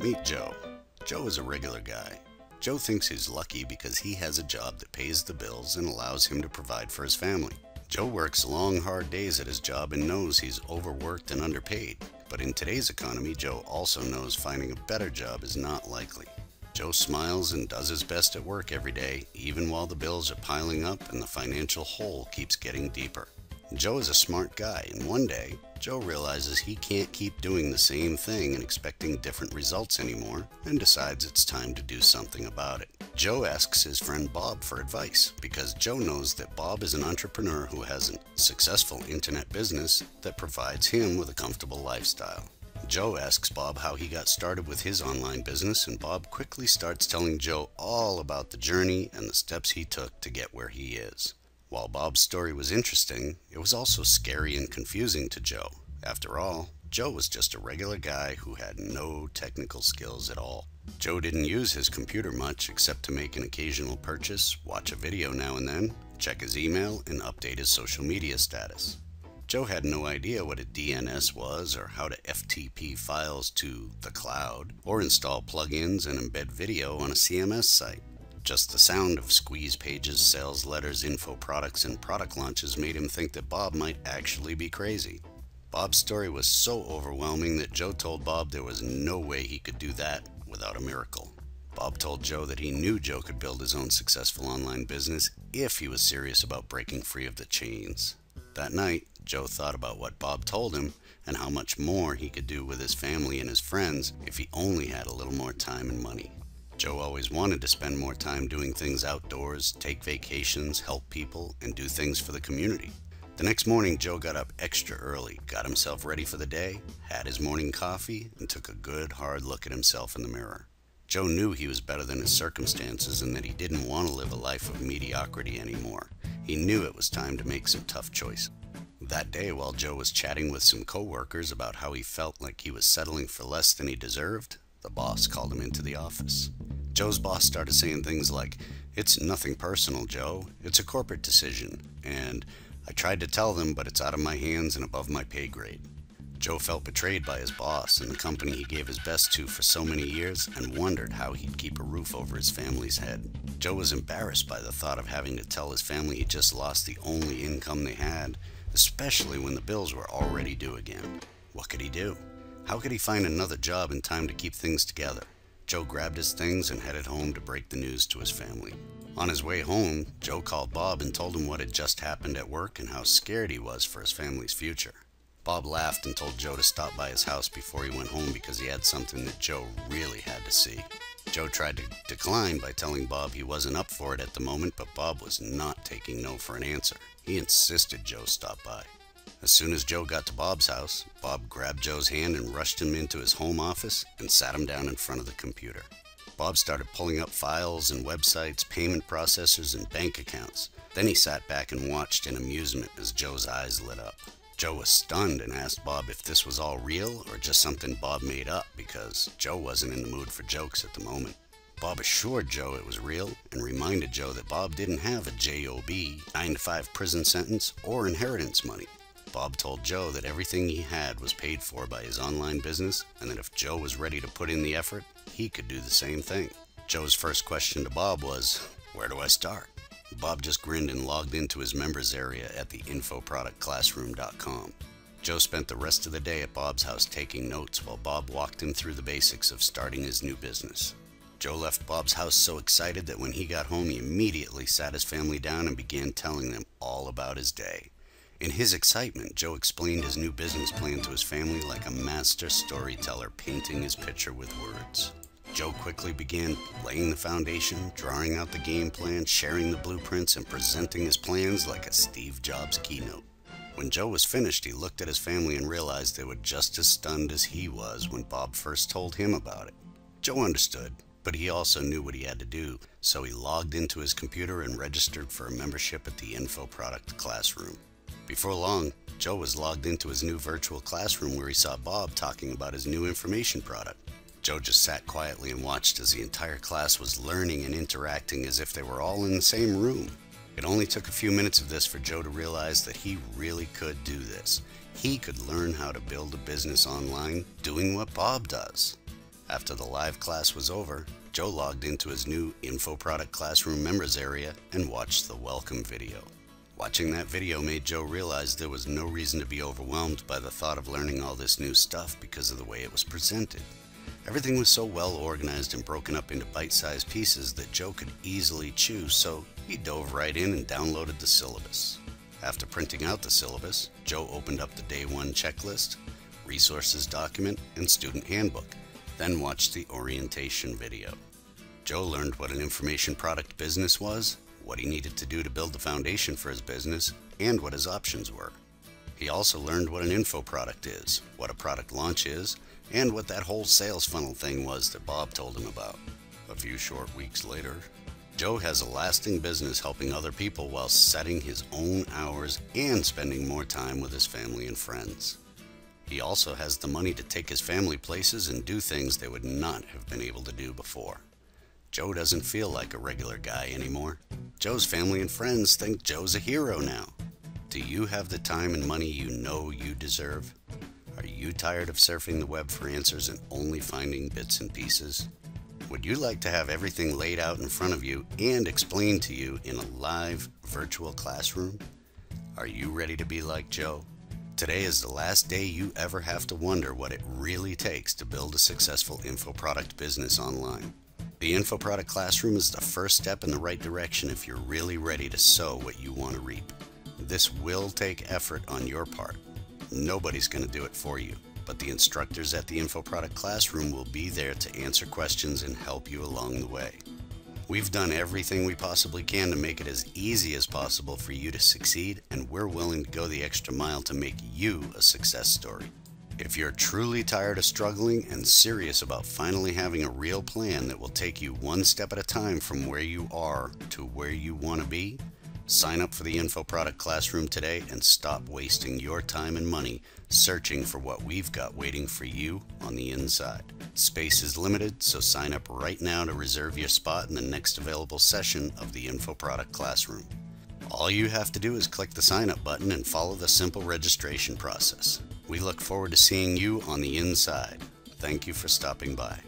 Meet Joe. Joe is a regular guy. Joe thinks he's lucky because he has a job that pays the bills and allows him to provide for his family. Joe works long, hard days at his job and knows he's overworked and underpaid. But in today's economy, Joe also knows finding a better job is not likely. Joe smiles and does his best at work every day, even while the bills are piling up and the financial hole keeps getting deeper. Joe is a smart guy, and one day, Joe realizes he can't keep doing the same thing and expecting different results anymore, and decides it's time to do something about it. Joe asks his friend Bob for advice, because Joe knows that Bob is an entrepreneur who has a successful internet business that provides him with a comfortable lifestyle. Joe asks Bob how he got started with his online business, and Bob quickly starts telling Joe all about the journey and the steps he took to get where he is. While Bob's story was interesting, it was also scary and confusing to Joe. After all, Joe was just a regular guy who had no technical skills at all. Joe didn't use his computer much except to make an occasional purchase, watch a video now and then, check his email, and update his social media status. Joe had no idea what a DNS was, or how to FTP files to the cloud, or install plugins and embed video on a CMS site. Just the sound of squeeze pages, sales letters, info products, and product launches made him think that Bob might actually be crazy. Bob's story was so overwhelming that Joe told Bob there was no way he could do that without a miracle. Bob told Joe that he knew Joe could build his own successful online business if he was serious about breaking free of the chains. That night, Joe thought about what Bob told him and how much more he could do with his family and his friends if he only had a little more time and money. Joe always wanted to spend more time doing things outdoors, take vacations, help people, and do things for the community. The next morning, Joe got up extra early, got himself ready for the day, had his morning coffee, and took a good hard look at himself in the mirror. Joe knew he was better than his circumstances and that he didn't want to live a life of mediocrity anymore. He knew it was time to make some tough choices. That day, while Joe was chatting with some coworkers about how he felt like he was settling for less than he deserved, the boss called him into the office. Joe's boss started saying things like, "It's nothing personal, Joe. It's a corporate decision. And I tried to tell them, but it's out of my hands and above my pay grade." Joe felt betrayed by his boss and the company he gave his best to for so many years, and wondered how he'd keep a roof over his family's head. Joe was embarrassed by the thought of having to tell his family he just lost the only income they had, especially when the bills were already due again. What could he do? How could he find another job in time to keep things together? Joe grabbed his things and headed home to break the news to his family. On his way home, Joe called Bob and told him what had just happened at work and how scared he was for his family's future. Bob laughed and told Joe to stop by his house before he went home because he had something that Joe really had to see. Joe tried to decline by telling Bob he wasn't up for it at the moment, but Bob was not taking no for an answer. He insisted Joe stop by. As soon as Joe got to Bob's house, Bob grabbed Joe's hand and rushed him into his home office and sat him down in front of the computer. Bob started pulling up files and websites, payment processors, and bank accounts. Then he sat back and watched in amusement as Joe's eyes lit up. Joe was stunned and asked Bob if this was all real or just something Bob made up, because Joe wasn't in the mood for jokes at the moment. Bob assured Joe it was real and reminded Joe that Bob didn't have a job, 9-to-5 prison sentence, or inheritance money. Bob told Joe that everything he had was paid for by his online business, and that if Joe was ready to put in the effort, he could do the same thing. Joe's first question to Bob was, "Where do I start?" Bob just grinned and logged into his members area at the infoproductclassroom.com. Joe spent the rest of the day at Bob's house taking notes while Bob walked him through the basics of starting his new business. Joe left Bob's house so excited that when he got home, he immediately sat his family down and began telling them all about his day. In his excitement, Joe explained his new business plan to his family like a master storyteller painting his picture with words. Joe quickly began laying the foundation, drawing out the game plan, sharing the blueprints, and presenting his plans like a Steve Jobs keynote. When Joe was finished, he looked at his family and realized they were just as stunned as he was when Bob first told him about it. Joe understood, but he also knew what he had to do, so he logged into his computer and registered for a membership at the Info Product Classroom. Before long, Joe was logged into his new virtual classroom where he saw Bob talking about his new information product. Joe just sat quietly and watched as the entire class was learning and interacting as if they were all in the same room. It only took a few minutes of this for Joe to realize that he really could do this. He could learn how to build a business online doing what Bob does. After the live class was over, Joe logged into his new Info Product Classroom members area and watched the welcome video. Watching that video made Joe realize there was no reason to be overwhelmed by the thought of learning all this new stuff because of the way it was presented. Everything was so well organized and broken up into bite-sized pieces that Joe could easily choose, so he dove right in and downloaded the syllabus. After printing out the syllabus, Joe opened up the Day 1 checklist, resources document, and student handbook, then watched the orientation video. Joe learned what an information product business was, what he needed to do to build the foundation for his business, and what his options were. He also learned what an info product is, what a product launch is, and what that whole sales funnel thing was that Bob told him about. A few short weeks later, Joe has a lasting business helping other people while setting his own hours and spending more time with his family and friends. He also has the money to take his family places and do things they would not have been able to do before. Joe doesn't feel like a regular guy anymore. Joe's family and friends think Joe's a hero now. Do you have the time and money you know you deserve? Are you tired of surfing the web for answers and only finding bits and pieces? Would you like to have everything laid out in front of you and explained to you in a live virtual classroom? Are you ready to be like Joe? Today is the last day you ever have to wonder what it really takes to build a successful info product business online. The Info Product Classroom is the first step in the right direction if you're really ready to sow what you want to reap. This will take effort on your part. Nobody's going to do it for you, but the instructors at the Info Product Classroom will be there to answer questions and help you along the way. We've done everything we possibly can to make it as easy as possible for you to succeed, and we're willing to go the extra mile to make you a success story. If you're truly tired of struggling and serious about finally having a real plan that will take you one step at a time from where you are to where you want to be, sign up for the Info Product Classroom today and stop wasting your time and money searching for what we've got waiting for you on the inside. Space is limited, so sign up right now to reserve your spot in the next available session of the Info Product Classroom. All you have to do is click the sign up button and follow the simple registration process. We look forward to seeing you on the inside. Thank you for stopping by.